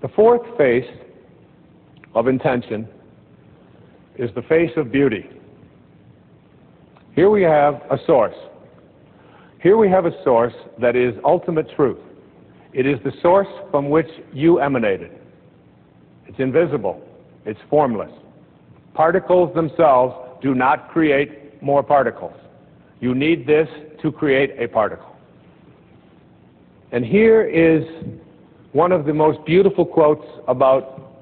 The fourth face of intention is the face of beauty. Here we have a source. Here we have a source that is ultimate truth. It is the source from which you emanated. It's invisible. It's formless. Particles themselves do not create more particles. You need this to create a particle. And here is one of the most beautiful quotes about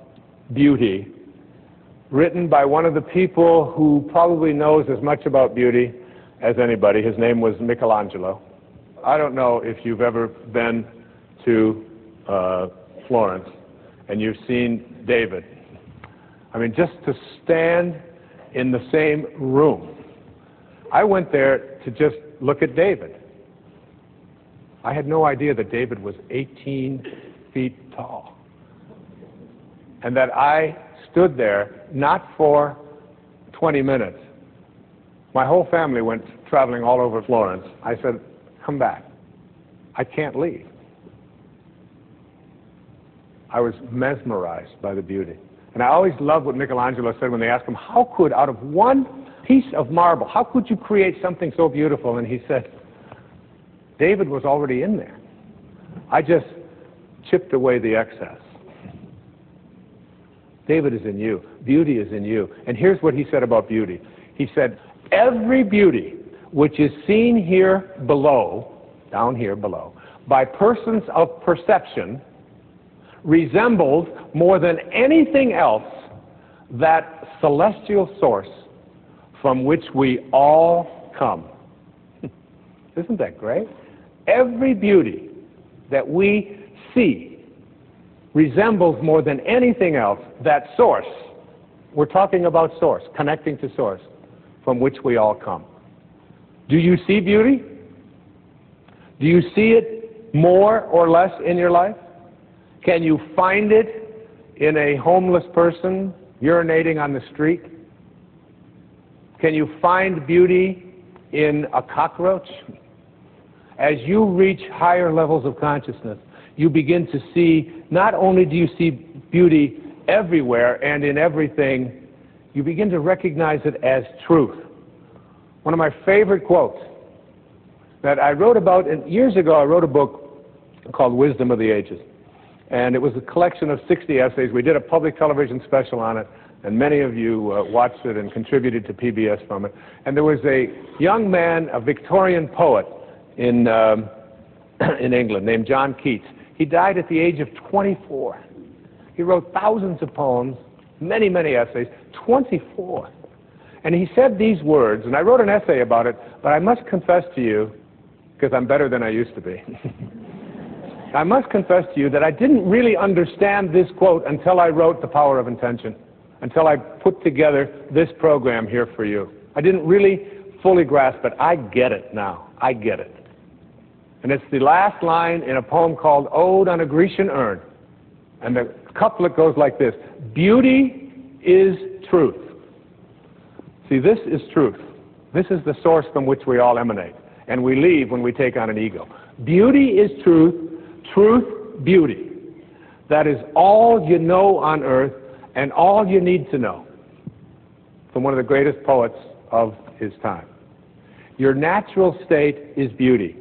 beauty, written by one of the people who probably knows as much about beauty as anybody. His name was Michelangelo. I don't know if you've ever been to Florence and you've seen David. I mean, just to stand in the same room. I went there to just look at David. I had no idea that David was 18 feet tall. And that I stood there not for 20 minutes. My whole family went traveling all over Florence. I said, come back. I can't leave. I was mesmerized by the beauty. And I always loved what Michelangelo said when they asked him, how could, out of one piece of marble, how could you create something so beautiful? And he said, David was already in there. I just chipped away the excess. David is in you. Beauty is in you. And here's what he said about beauty. He said, every beauty which is seen here below, down here below, by persons of perception resembles more than anything else that celestial source from which we all come. Isn't that great? Every beauty that we see resembles more than anything else that source. We're talking about source, connecting to source, from which we all come. Do you see beauty? Do you see it more or less in your life? Can you find it in a homeless person urinating on the street? Can you find beauty in a cockroach? As you reach higher levels of consciousness, you begin to see, not only do you see beauty everywhere and in everything, you begin to recognize it as truth. One of my favorite quotes that I wrote about, and years ago I wrote a book called Wisdom of the Ages. And it was a collection of 60 essays. We did a public television special on it, and many of you watched it and contributed to PBS from it. And there was a young man, a Victorian poet in England named John Keats. He died at the age of 24. He wrote thousands of poems, many, many essays, 24. And he said these words, and I wrote an essay about it, but I must confess to you, because I'm better than I used to be, I must confess to you that I didn't really understand this quote until I wrote The Power of Intention, until I put together this program here for you. I didn't really fully grasp it. I get it now. I get it. And it's the last line in a poem called Ode on a Grecian Urn. And the couplet goes like this: beauty is truth. See, this is truth. This is the source from which we all emanate. And we leave when we take on an ego. Beauty is truth. Truth, beauty. That is all you know on earth and all you need to know. From one of the greatest poets of his time. Your natural state is beauty,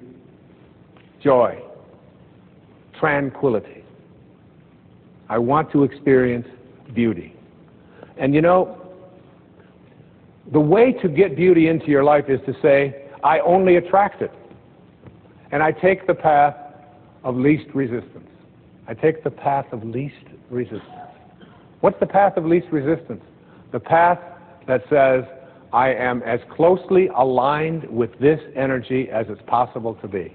joy, tranquility. I want to experience beauty. And you know, the way to get beauty into your life is to say, I only attract it. And I take the path of least resistance. I take the path of least resistance. What's the path of least resistance? The path that says, I am as closely aligned with this energy as it's possible to be.